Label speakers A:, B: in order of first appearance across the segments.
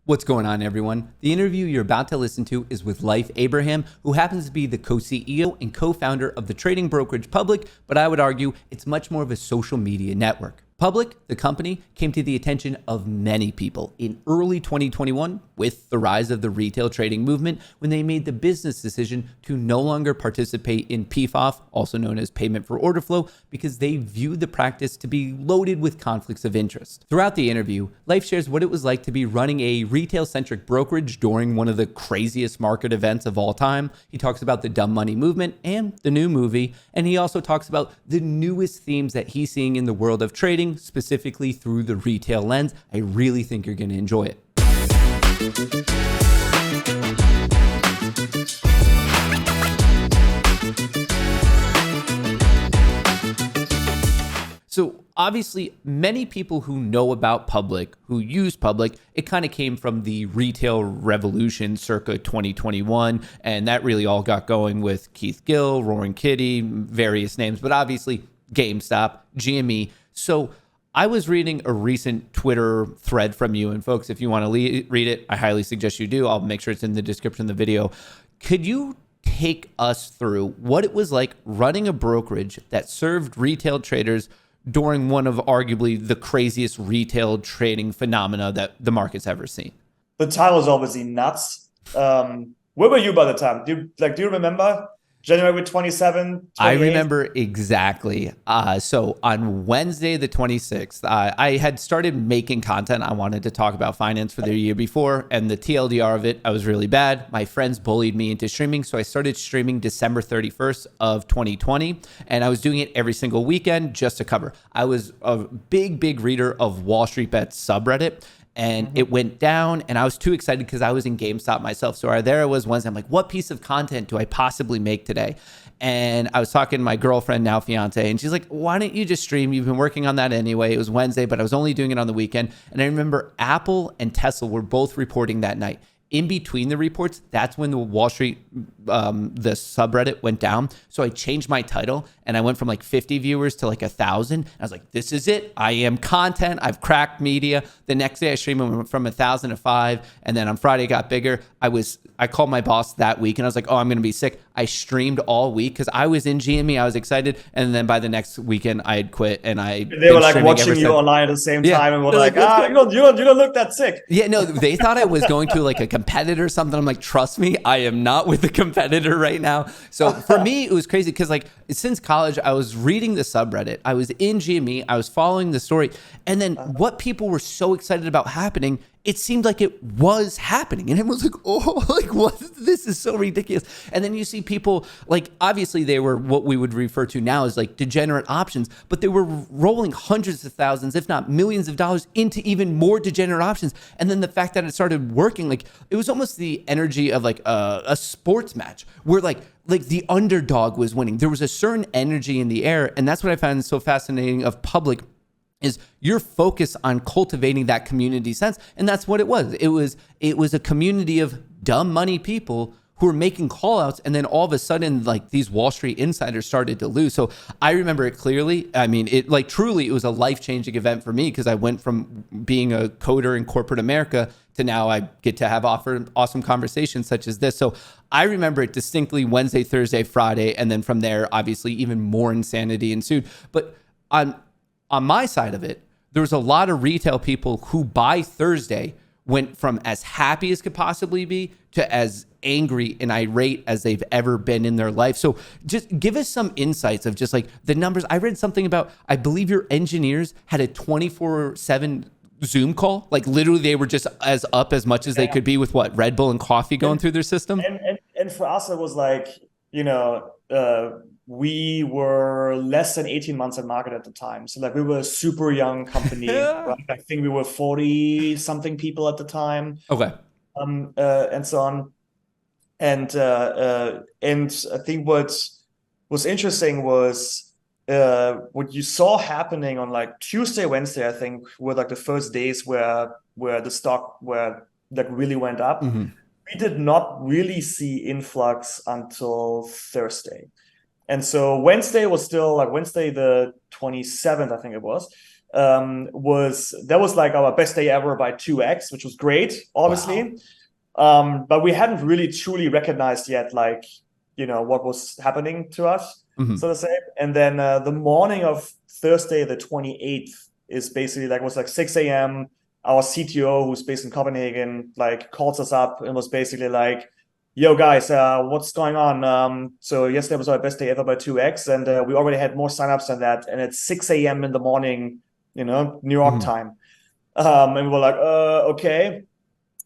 A: What's going on, everyone? The interview you're about to listen to is with Leif, who happens to be the co-CEO and co-founder of the trading brokerage Public, but I would argue it's much more of a social media network. Public, the company, came to the attention of many people in early 2021 with the rise of the retail trading movement when they made the business decision to no longer participate in PFOF, also known as payment for order flow, because they viewed the practice to be loaded with conflicts of interest. Throughout the interview, Leif shares what it was like to be running a retail-centric brokerage during one of the craziest market events of all time. He talks about the dumb money movement and the new movie, and he also talks about the newest themes that he's seeing in the world of trading, specifically through the retail lens. I really think you're going to enjoy it. So obviously, many people who know about Public, who use Public, it kind of came from the retail revolution circa 2021. And that really all got going with Keith Gill, Roaring Kitty, various names, but obviously GameStop, GME. So I was reading a recent Twitter thread from you, and folks, if you want to read it, I highly suggest you do. I'll make sure it's in the description of the video. Could you take us through what it was like running a brokerage that served retail traders during one of arguably the craziest retail trading phenomena that the market's ever seen?
B: The time was obviously nuts. Where were you by the time? Do you remember? January 27, 28?
A: I remember exactly. So on Wednesday, the 26th, I had started making content. I wanted to talk about finance for the year before, and the TLDR of it, I was really bad. My friends bullied me into streaming, so I started streaming December 31st of 2020, and I was doing it every single weekend just to cover. I was a big reader of Wall Street Bets subreddit, and it went down, and I was too excited because I was in GameStop myself. So there I was Wednesday. I'm like, what piece of content do I possibly make today? And I was talking to my girlfriend, now fiance, and she's like, why don't you just stream? You've been working on that anyway. It was Wednesday, but I was only doing it on the weekend. And I remember Apple and Tesla were both reporting that night. In between the reports, that's when the Wall Street, the subreddit went down. So I changed my title and I went from like 50 viewers to like 1,000. I was like, this is it. I am content. I've cracked media. The next day I streamed went from 1,000 to 5. And then on Friday it got bigger. I called my boss that week and I was like, oh, I'm going to be sick. I streamed all week because I was in GME. I was excited. And then by the next weekend I had quit and
B: they were like watching you online at the same time and were like, you don't look that sick.
A: Yeah, no, they thought I was going to like a competitor or something. I'm like, trust me, I am not with a competitor right now. So for me, it was crazy because like since college, I was reading the subreddit. I was in GME. I was following the story. And then what people were so excited about happening, it seemed like it was happening. And it was like, oh, like what? This is so ridiculous. And then you see people like, obviously they were what we would refer to now as like degenerate options, but they were rolling hundreds of thousands, if not millions of dollars into even more degenerate options. And then the fact that it started working, like it was almost the energy of like a sports match where like the underdog was winning. There was a certain energy in the air. And that's what I found so fascinating of Public is your focus on cultivating that community sense. And that's what it was. It was a community of dumb money people who were making call outs. And then all of a sudden, like these Wall Street insiders started to lose. So I remember it clearly. I mean, it like truly, it was a life-changing event for me because I went from being a coder in corporate America to now I get to have awesome conversations such as this. So I remember it distinctly Wednesday, Thursday, Friday. And then from there, obviously, even more insanity ensued. But on my side of it, there was a lot of retail people who by Thursday went from as happy as could possibly be to as angry and irate as they've ever been in their life. So just give us some insights of just like the numbers. I read something about, I believe your engineers had a 24/7 Zoom call. Like literally they were just as up as much as they could be with what, Red Bull and coffee going through their system.
B: And for us, it was like, we were less than 18 months in market at the time. So like we were a super young company. Right? I think we were 40 something people at the time.
A: Okay.
B: And so on. And I think what was interesting was what you saw happening on like Tuesday, Wednesday, I think were like the first days where the stock really went up. Mm-hmm. We did not really see influx until Thursday. And so Wednesday was still like Wednesday the 27th, I think it was. was like our best day ever by 2x, which was great, obviously. But we hadn't really truly recognized yet, like, what was happening to us, so to say. And then the morning of Thursday, the 28th, is basically like, was like 6 a.m. Our CTO, who's based in Copenhagen, like calls us up and was basically like, yo guys, what's going on? So yesterday was our best day ever by 2x, and we already had more signups than that. And it's 6 a.m. in the morning, New York time. And we were like, okay.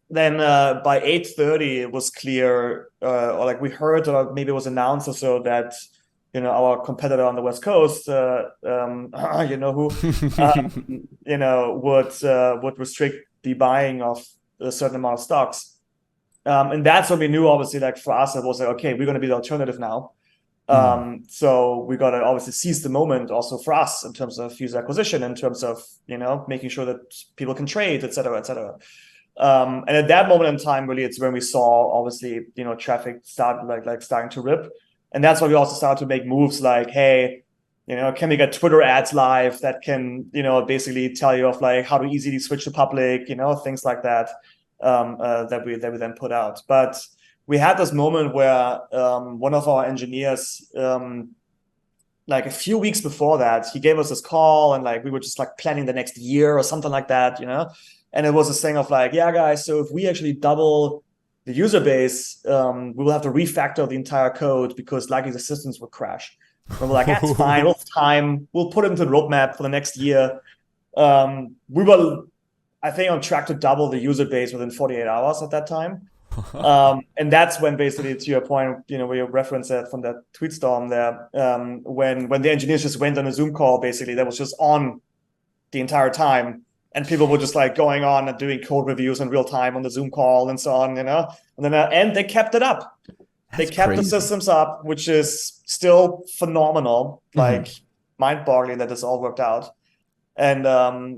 B: Then by 8:30, it was clear, or like we heard, or maybe it was announced or so, that our competitor on the West Coast, would restrict the buying of a certain amount of stocks. And that's when we knew, obviously, like for us, it was like, okay, we're going to be the alternative now. So we got to obviously seize the moment also for us in terms of user acquisition, in terms of, making sure that people can trade, et cetera, et cetera. And at that moment in time, really, it's when we saw, obviously, traffic start like starting to rip. And that's why we also started to make moves like, hey, can we get Twitter ads live that can, basically tell you of like how to easily switch to public, things like that, that we then put out. But we had this moment where one of our engineers, like a few weeks before that, he gave us this call, and like we were just like planning the next year or something like that, And it was this thing of like, yeah, guys, so if we actually double the user base, we will have to refactor the entire code because likely the systems will crash. And we're like, that's fine. We'll have time. We'll put it into the roadmap for the next year. We were, I think, on track to double the user base within 48 hours at that time. And that's when, basically, to your point, where you referenced that from that tweet storm there, when the engineers just went on a Zoom call, basically, that was just on the entire time. And people were just like going on and doing code reviews in real time on the Zoom call and so on, And then and they kept it up. They kept the systems up, which is still phenomenal, like mind-boggling that this all worked out. And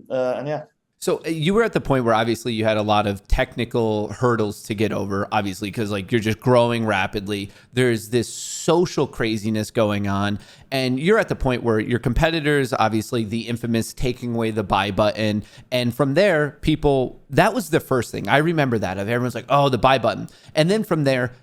B: yeah.
A: So you were at the point where obviously you had a lot of technical hurdles to get over, obviously, because like you're just growing rapidly. There's this social craziness going on, and you're at the point where your competitors, obviously the infamous taking away the buy button. And from there, that was the first thing. I remember that of everyone's like, oh, the buy button. And then from there,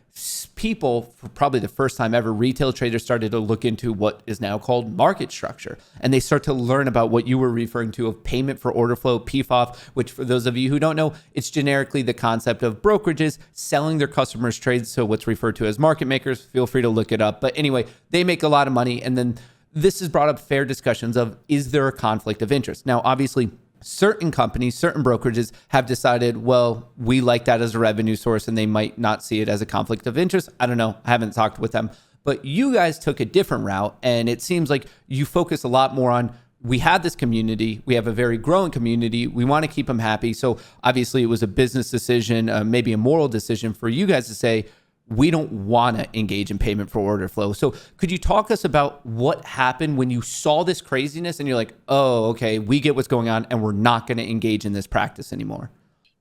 A: people, for probably the first time ever, retail traders started to look into what is now called market structure. And they start to learn about what you were referring to of payment for order flow, PFOF, which for those of you who don't know, it's generically the concept of brokerages selling their customers trades. So what's referred to as market makers, feel free to look it up. But anyway, they make a lot of money. And then this has brought up fair discussions of, is there a conflict of interest? Now, obviously, certain companies, certain brokerages have decided, well, we like that as a revenue source, and they might not see it as a conflict of interest. I don't know. I haven't talked with them. But you guys took a different route, and it seems like you focus a lot more on, we had this community. We have a very growing community. We want to keep them happy. So obviously it was a business decision, maybe a moral decision for you guys to say, we don't want to engage in payment for order flow. So could you talk us about what happened when you saw this craziness and you're like, oh, okay, we get what's going on and we're not going to engage in this practice anymore?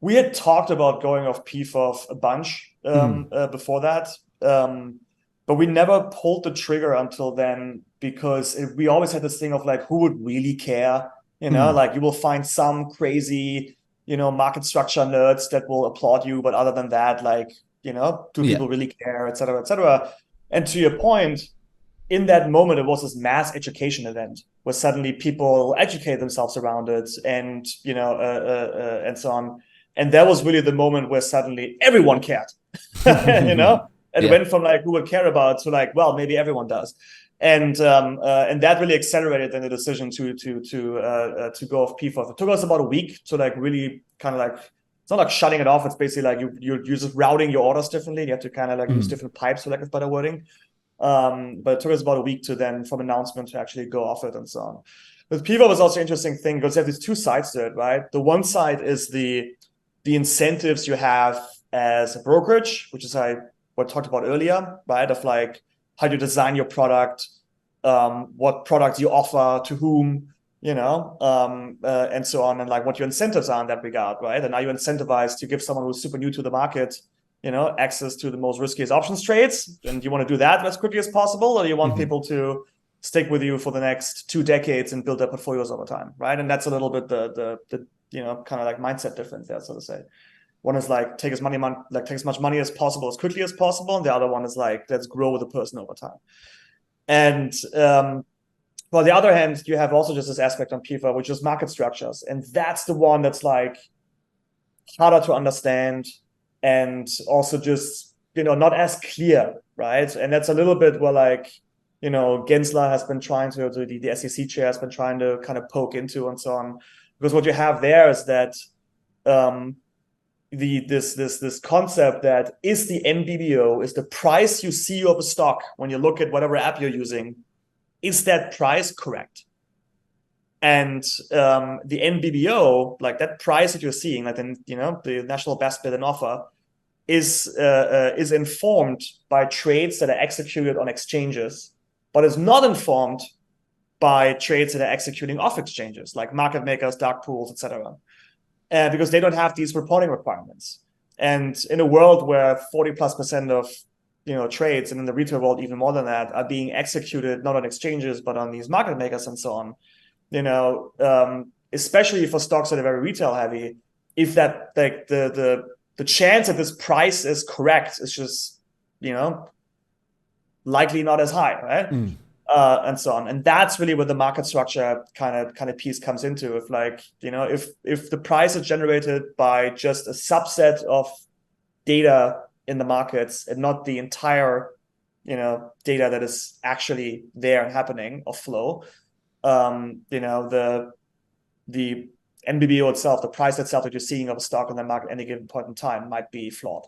B: We had talked about going off PFOF a bunch before that, but we never pulled the trigger until then, because we always had this thing of like, who would really care? Like you will find some crazy, market structure nerds that will applaud you, but other than that, like, do people really care, et cetera, et cetera. And to your point, in that moment, it was this mass education event where suddenly people educate themselves around it, and, and so on. And that was really the moment where suddenly everyone cared, and went from like, who would care about, to like, well, maybe everyone does. And that really accelerated then the decision to go off PFOF. It took us about a week to like really kind of like, it's not like shutting it off. It's basically like you're just routing your orders differently. You have to kind of like use different pipes, for lack of better wording. But it took us about a week to then, from announcement, to actually go off it and so on. With PFOF was also an interesting thing, because you have these two sides to it, right? The one side is the incentives you have as a brokerage, which is what I talked about earlier, right? Of like how you design your product, what products you offer to whom, and so on, and like what your incentives are in that regard, right? And are you incentivized to give someone who's super new to the market, access to the most riskiest options trades? And do you want to do that as quickly as possible, or do you want people to, stick with you for the next 2 decades and build their portfolios over time, right? And that's a little bit the kind of like mindset difference there, so to say. One is like take as much money as possible as quickly as possible, and the other one is like let's grow the person over time. And on the other hand, you have also just this aspect on PFOF, which is market structures, and that's the one that's like harder to understand and also just not as clear, right? And that's a little bit where like Gensler has been trying to, the SEC chair has been trying to kind of poke into and so on, because what you have there is that this concept that is the NBBO, is the price you see of a stock when you look at whatever app you're using, is that price correct? And the NBBO, like that price that you're seeing, like the national best bid and offer, is informed by trades that are executed on exchanges, but is not informed by trades that are executing off exchanges, like market makers, dark pools, etc. Because they don't have these reporting requirements. And in a world where 40+% of trades, and in the retail world even more than that, are being executed not on exchanges but on these market makers and so on, especially for stocks that are very retail heavy, if that like the chance that this price is correct is just likely not as high, right? And so on. And that's really where the market structure kind of piece comes into. If like if the price is generated by just a subset of data in the markets and not the entire data that is actually there and happening of flow, the NBBO itself, the price itself that you're seeing of a stock in the market at any given point in time might be flawed.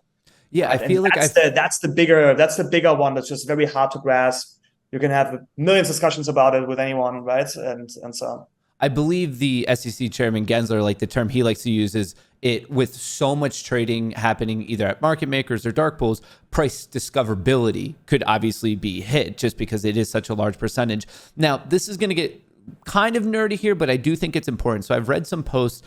A: Yeah, right? I feel like
B: that's the bigger one that's just very hard to grasp. You can have millions of discussions about it with anyone, right? And so on.
A: I believe the SEC chairman Gensler, like the term he likes to use is it with so much trading happening either at market makers or dark pools, price discoverability could obviously be hit just because it is such a large percentage. Now, this is going to get kind of nerdy here, but I do think it's important. So I've read some posts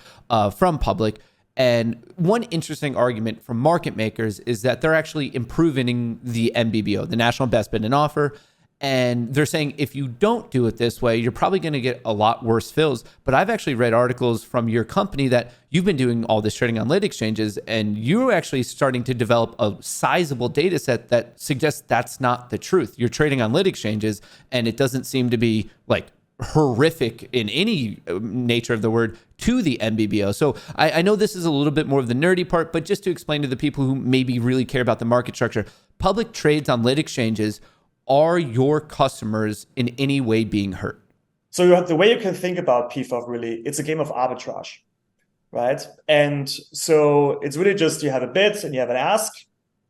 A: from Public, and one interesting argument from market makers is that they're actually improving the NBBO, the National Best Bid and Offer. And they're saying if you don't do it this way, you're probably going to get a lot worse fills. But I've actually read articles from your company that you've been doing all this trading on lit exchanges, and you're actually starting to develop a sizable data set that suggests that's not the truth. You're trading on lit exchanges, and it doesn't seem to be like horrific in any nature of the word to the NBBO. So I know this is a little bit more of the nerdy part, but just to explain to the people who maybe really care about the market structure, Public trades on lit exchanges. Are your customers in any way being hurt?
B: So the way you can think about PFOF, really, it's a game of arbitrage, right? And so it's really just you have a bid and you have an ask,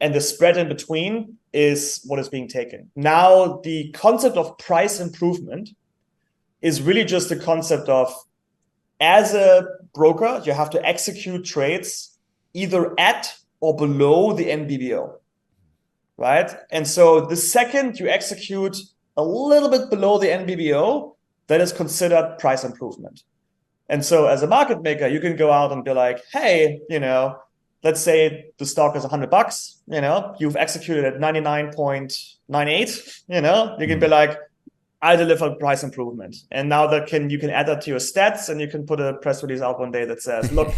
B: and the spread in between is what is being taken. Now, the concept of price improvement is really just the concept of, as a broker, you have to execute trades either at or below the NBBO. Right? And so the second you execute a little bit below the NBBO, that is considered price improvement. And so as a market maker, you can go out and be like, hey, let's say the stock is $100, you've executed at 99.98, you can be like, I delivered price improvement. And now you can add that to your stats, and you can put a press release out one day that says, look,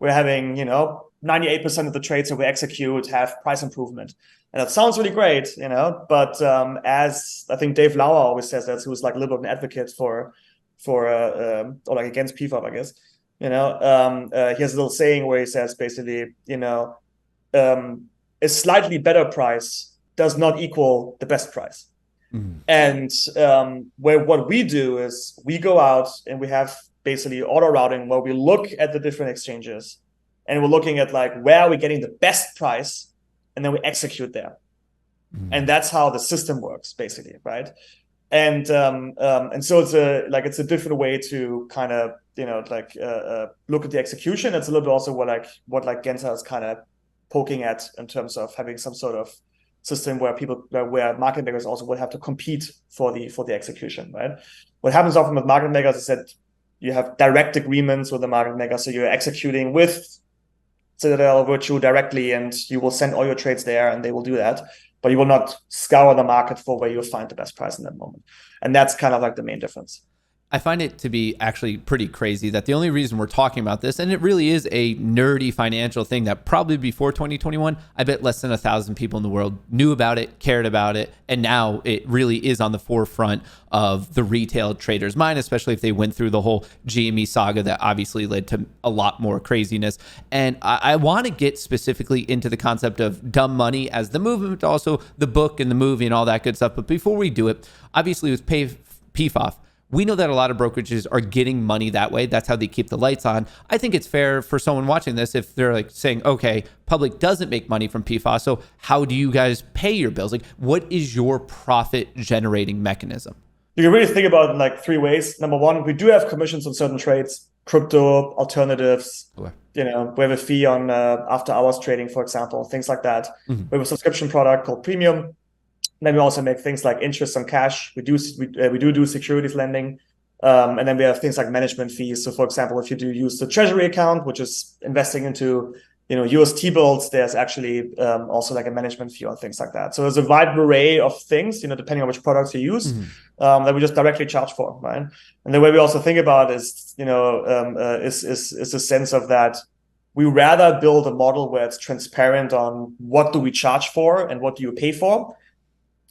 B: we're having, 98% of the trades that we execute have price improvement. And that sounds really great, but as I think Dave Lauer always says that, who's like a little bit of an advocate or like against PFOF, I guess, he has a little saying where he says basically, a slightly better price does not equal the best price. Mm-hmm. And what we do is we go out and we have basically auto routing where we look at the different exchanges and we're looking at like, where are we getting the best price? And then we execute there. Mm-hmm. And that's how the system works, basically, right? And so it's a different way to kind of look at the execution. It's a little bit also what Gensler is kind of poking at in terms of having some sort of system where market makers also would have to compete for the execution, right? What happens often with market makers is that you have direct agreements with the market maker, so you're executing with Citadel Virtue directly, and you will send all your trades there, and they will do that. but you will not scour the market for where you'll find the best price in that moment. And that's kind of like the main difference.
A: I find it to be actually pretty crazy that the only reason we're talking about this, and it really is a nerdy financial thing that probably before 2021, I bet less than 1,000 people in the world knew about it, cared about it, and now it really is on the forefront of the retail trader's mind, especially if they went through the whole GME saga that obviously led to a lot more craziness. And I want to get specifically into the concept of dumb money as the movement, but also the book and the movie and all that good stuff. But before we do it, obviously with PFOF, we know that a lot of brokerages are getting money that way. That's how they keep the lights on. I think it's fair for someone watching this if they're like saying, okay, public doesn't make money from PFOF, so how do you guys pay your bills? Like, what is your profit generating mechanism?
B: You can really think about it in like 3 ways. Number one, we do have commissions on certain trades, crypto, alternatives.
A: Okay.
B: We have a fee on after hours trading, for example, things like that. Mm-hmm. We have a subscription product called Premium. Then we also make things like interest on cash. We do securities lending. And then we have things like management fees. So for example, if you do use the treasury account, which is investing into US T-bills, there's actually also like a management fee on things like that. So there's a wide array of things, depending on which products you use, that we just directly charge for, right? And the way we also think about it is, is a sense of that we rather build a model where it's transparent on what do we charge for and what do you pay for.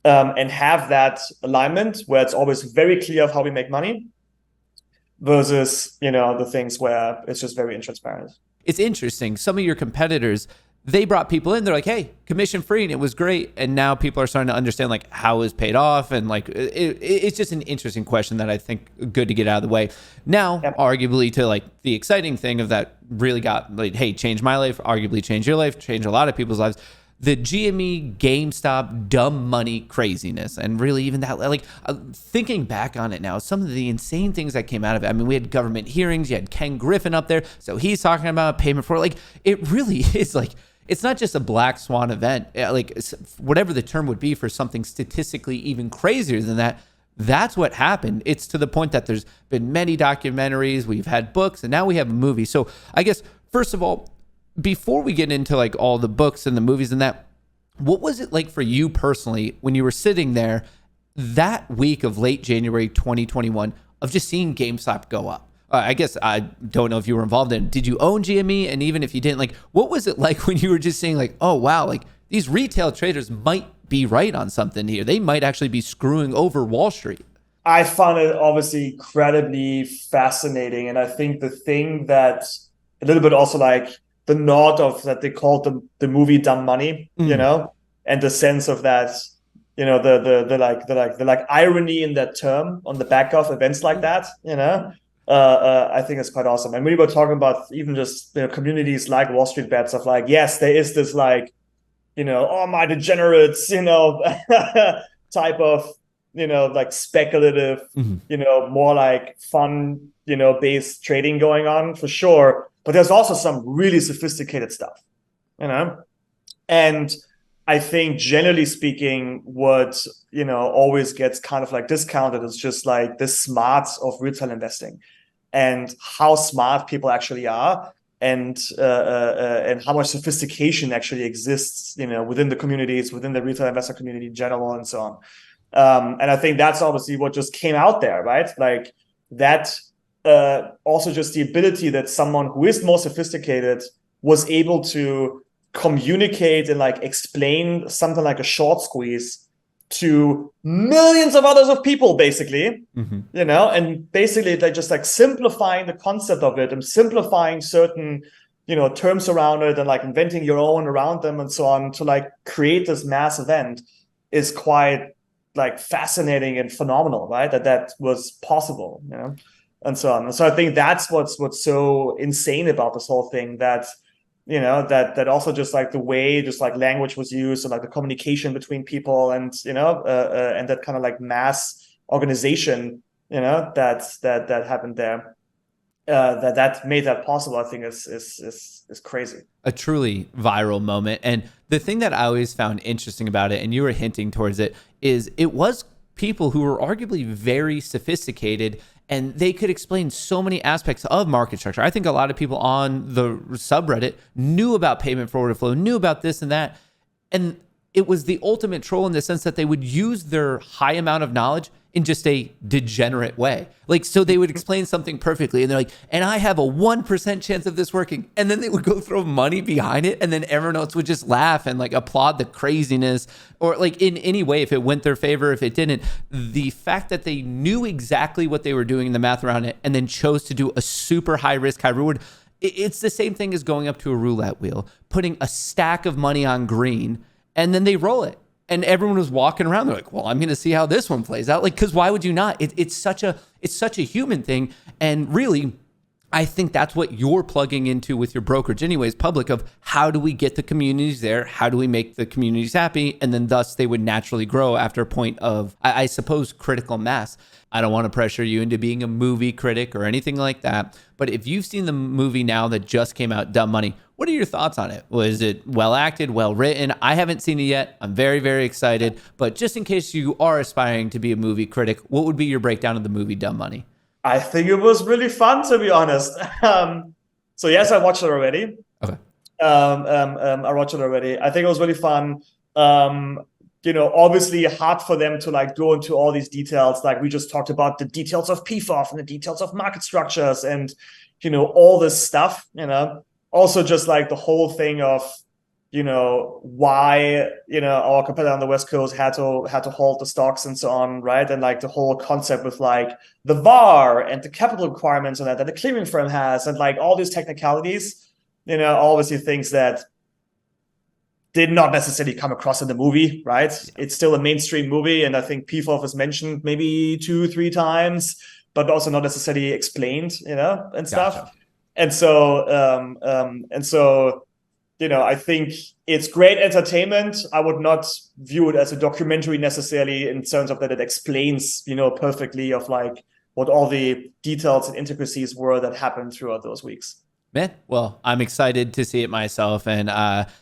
B: And have that alignment where it's always very clear of how we make money versus, the things where it's just very intransparent.
A: It's interesting. Some of your competitors, they brought people in. They're like, hey, commission free, and it was great. And now people are starting to understand like how is paid off. And like, it's just an interesting question that I think good to get out of the way. Now, arguably to like the exciting thing of that really got like, hey, change my life, arguably change your life, change a lot of people's lives. The GME, GameStop, dumb money craziness. And really even that, like thinking back on it now, some of the insane things that came out of it. I mean, we had government hearings, you had Ken Griffin up there. So he's talking about payment for like, it really is like, it's not just a black swan event. Like whatever the term would be for something statistically even crazier than that. That's what happened. It's to the point that there's been many documentaries, we've had books, and now we have a movie. So I guess, first of all, before we get into like all the books and the movies and that, what was it like for you personally when you were sitting there that week of late January 2021 of just seeing GameStop go up? I guess I don't know if you were involved in it. Did you own GME? And even if you didn't, like, what was it like when you were just saying like, oh, wow, like these retail traders might be right on something here. They might actually be screwing over Wall Street.
B: I found it obviously incredibly fascinating. And I think the thing that a little bit also like, the nod of that they called the movie Dumb Money, and the sense of that, the irony in that term on the back of events like that, I think it's quite awesome. And we were talking about even just communities like Wall Street Bets of like, yes, there is this like, oh my degenerates, type of, like speculative, more like fun, based trading going on for sure. But there's also some really sophisticated stuff, and I think generally speaking, what, always gets kind of like discounted is just like the smarts of retail investing and how smart people actually are and how much sophistication actually exists, within the communities, within the retail investor community in general and so on. And I think that's obviously what just came out there, right? Like that. Also just the ability that someone who is more sophisticated was able to communicate and like explain something like a short squeeze to millions of others of people, basically, and basically they just like simplifying the concept of it and simplifying certain, terms around it and like inventing your own around them and so on to like create this mass event is quite like fascinating and phenomenal, right? That was possible, and so on. And so I think that's what's so insane about this whole thing, that, that also just like the way just like language was used and like the communication between people and, and that kind of like mass organization, that happened there, that made that possible, I think is crazy.
A: A truly viral moment. And the thing that I always found interesting about it, and you were hinting towards it, is it was people who were arguably very sophisticated and they could explain so many aspects of market structure. I think a lot of people on the subreddit knew about payment for order flow, knew about this and that. And it was the ultimate troll in the sense that they would use their high amount of knowledge in just a degenerate way. Like, so they would explain something perfectly and they're like, and I have a 1% chance of this working. And then they would go throw money behind it. And then everyone else would just laugh and like applaud the craziness, or like in any way, if it went their favor, if it didn't. The fact that they knew exactly what they were doing in the math around it and then chose to do a super high risk, high reward. It's the same thing as going up to a roulette wheel, putting a stack of money on green, and then they roll it. And everyone was walking around. They're like, well, I'm going to see how this one plays out. Like, because why would you not? It's such a human thing. And really, I think that's what you're plugging into with your brokerage anyways, public, of how do we get the communities there? How do we make the communities happy? And then thus they would naturally grow after a point of, I suppose, critical mass. I don't want to pressure you into being a movie critic or anything like that. But if you've seen the movie now that just came out, Dumb Money, what are your thoughts on it? Was it well acted, well written? I haven't seen it yet. I'm very, very excited. But just in case you are aspiring to be a movie critic, what would be your breakdown of the movie Dumb Money?
B: I think it was really fun, to be honest. So yes, I watched it already.
A: Okay.
B: I watched it already. I think it was really fun. Obviously hard for them to like go into all these details. Like we just talked about the details of PFOF and the details of market structures and, all this stuff, also just like the whole thing of, why, our competitor on the West Coast had to hold the stocks and so on, right? And like the whole concept with like the VAR and the capital requirements and that the clearing firm has, and like all these technicalities, obviously things that did not necessarily come across in the movie, right? It's still a mainstream movie, and I think PFOF is mentioned maybe 2-3 times, but also not necessarily explained, and stuff.
A: Gotcha.
B: And so, I think it's great entertainment. I would not view it as a documentary necessarily in terms of that it explains, perfectly of like what all the details and intricacies were that happened throughout those weeks.
A: Man, well, I'm excited to see it myself. And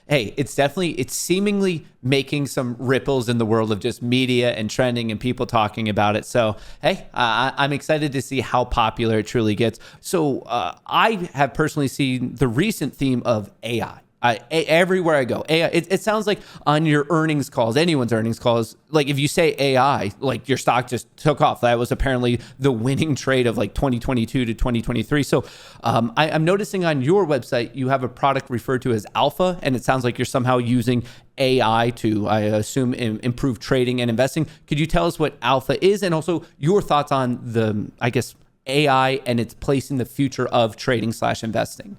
A: hey, it's seemingly making some ripples in the world of just media and trending and people talking about it. So, hey, I'm excited to see how popular it truly gets. So I have personally seen the recent theme of AI. Everywhere I go, AI. It sounds like on your earnings calls, anyone's earnings calls, like if you say AI, like your stock just took off. That was apparently the winning trade of like 2022 to 2023. So I'm noticing on your website, you have a product referred to as Alpha, and it sounds like you're somehow using AI to, I assume, improve trading and investing. Could you tell us what Alpha is, and also your thoughts on the, I guess, AI and its place in the future of trading / investing?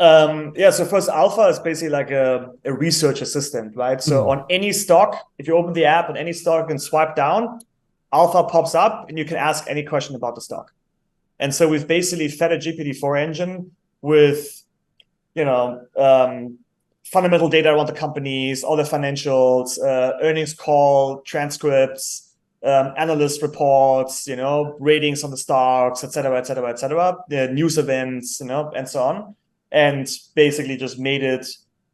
B: So first, Alpha is basically like a research assistant, right? So on any stock, if you open the app on any stock and swipe down, Alpha pops up and you can ask any question about the stock. And so we've basically fed a GPT-4 engine with, fundamental data around the companies, all the financials, earnings call, transcripts, analyst reports, ratings on the stocks, et cetera, the news events, and so on. And basically just made it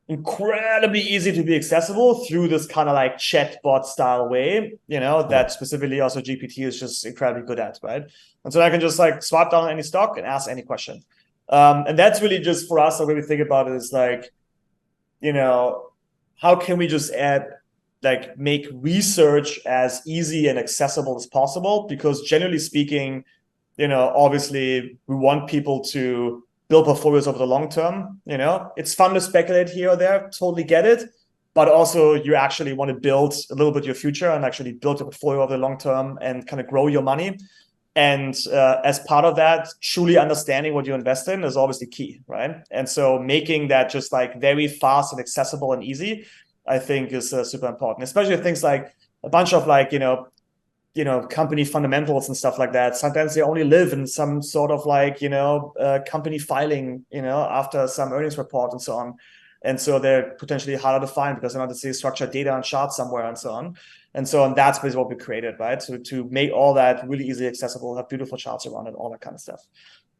B: incredibly easy to be accessible through this kind of like chatbot style way, that specifically also GPT is just incredibly good at, right? And so I can just like swipe down any stock and ask any question. And that's really just for us, the way we think about it is like, how can we just make research as easy and accessible as possible? Because generally speaking, obviously we want people to build portfolios over the long term. It's fun to speculate here or there, totally get it. But also you actually want to build a little bit your future and actually build a portfolio over the long term and kind of grow your money. And as part of that, truly understanding what you invest in is obviously key, right? And so making that just like very fast and accessible and easy, I think is super important, especially things like a bunch of like, company fundamentals and stuff like that. Sometimes they only live in some sort of like, company filing, after some earnings report and so on. And so they're potentially harder to find because they're not necessarily structured data on charts somewhere and so on. And so that's basically what we created, right? So to make all that really easily accessible, have beautiful charts around it, all that kind of stuff.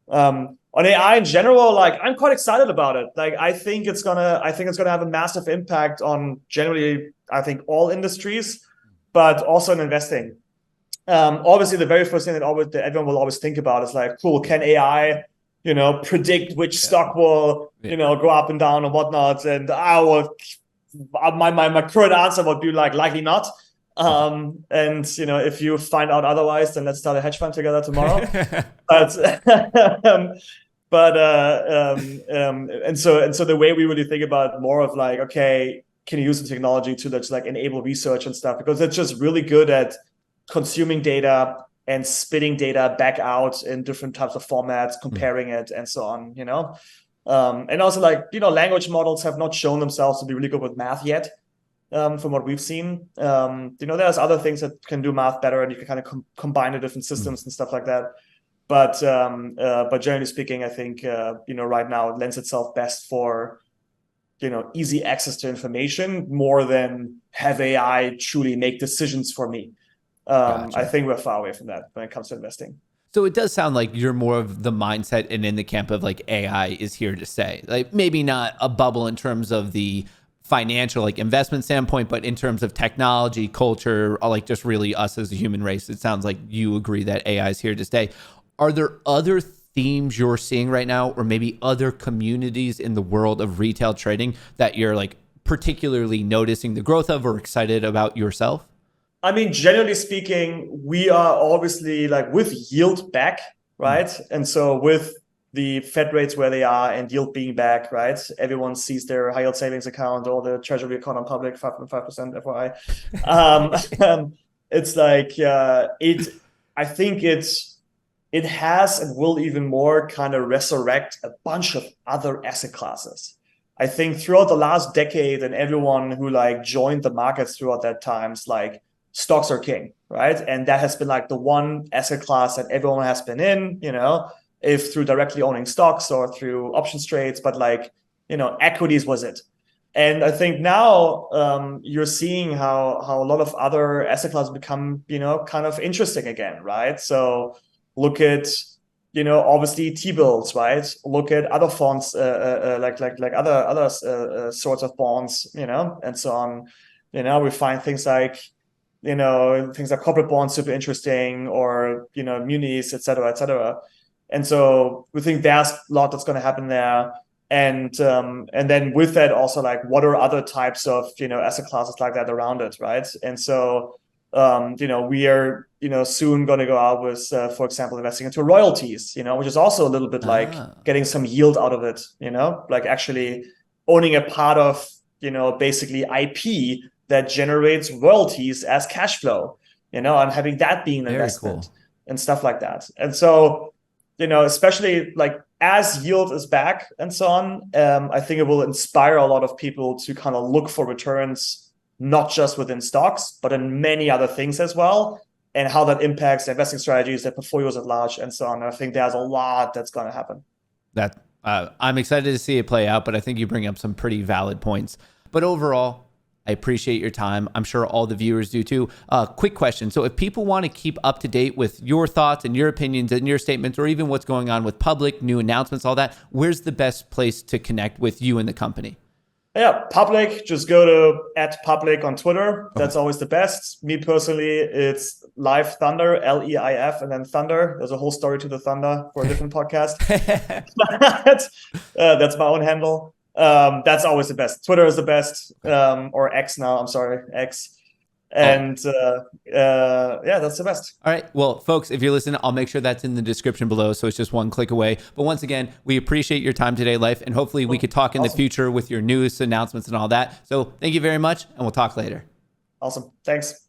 B: On AI in general, like I'm quite excited about it. Like I think it's gonna have a massive impact on generally, I think all industries, but also in investing. Obviously, the very first thing that everyone will always think about is like, cool, can AI, predict which stock will, go up and down and whatnot? And my current answer would be like likely not. And if you find out otherwise, then let's start a hedge fund together tomorrow. But and so the way we really think about more of like, okay, can you use the technology to just like enable research and stuff, because it's just really good at consuming data and spitting data back out in different types of formats, comparing it and so on, and also like, language models have not shown themselves to be really good with math yet. From what we've seen, there's other things that can do math better, and you can kind of combine the different systems and stuff like that. But generally speaking, I think right now it lends itself best for easy access to information more than have AI truly make decisions for me. Gotcha. I think we're far away from that when it comes to investing.
A: So it does sound like you're more of the mindset and in the camp of like AI is here to stay. Like maybe not a bubble in terms of the financial like investment standpoint, but in terms of technology, culture, or like just really us as a human race, it sounds like you agree that AI is here to stay. Are there other themes you're seeing right now, or maybe other communities in the world of retail trading that you're like particularly noticing the growth of or excited about yourself?
B: I mean, generally speaking, we are obviously like with yield back, right? And so with the Fed rates where they are and yield being back, right? Everyone sees their high yield savings account or the treasury account on public, 5.5% FYI. It's like, I think it has and will even more kind of resurrect a bunch of other asset classes. I think throughout the last decade, and everyone who like joined the markets throughout that times, like stocks are king, right? And that has been like the one asset class that everyone has been in, if through directly owning stocks or through options trades, but like, equities was it. And I think now you're seeing how a lot of other asset classes become, kind of interesting again, right? So look at, obviously T-bills, right? Look at other funds, like other sorts of bonds, and so on. We find things like, corporate bonds super interesting, or, munis, et cetera, et cetera. And so we think there's a lot that's going to happen there. And then with that also, like, what are other types of, asset classes like that around it, right? And so, we are, soon going to go out with, for example, investing into royalties, which is also a little bit like getting some yield out of it, like actually owning a part of, basically IP that generates royalties as cash flow, and having that being an investment and stuff like that. And so, especially like as yield is back and so on, I think it will inspire a lot of people to kind of look for returns, not just within stocks, but in many other things as well, and how that impacts their investing strategies, their portfolios at large, and so on. And I think there's a lot that's going to happen.
A: I'm excited to see it play out, but I think you bring up some pretty valid points. But overall, I appreciate your time. I'm sure all the viewers do too. Quick question. So if people want to keep up to date with your thoughts and your opinions and your statements, or even what's going on with public, new announcements, all that, where's the best place to connect with you and the company?
B: Yeah, public, just go to @public on Twitter. That's always the best. Me personally, it's Leif Thunder, Leif, and then Thunder. There's a whole story to the Thunder for a different podcast. That's my own handle. That's always the best. Twitter is the best, or X now. I'm sorry, X. And that's the best.
A: All right. Well, folks, if you're listening, I'll make sure that's in the description below. So it's just one click away. But once again, we appreciate your time today, Leif. And hopefully we could talk in the future with your news announcements and all that. So thank you very much. And we'll talk later.
B: Awesome. Thanks.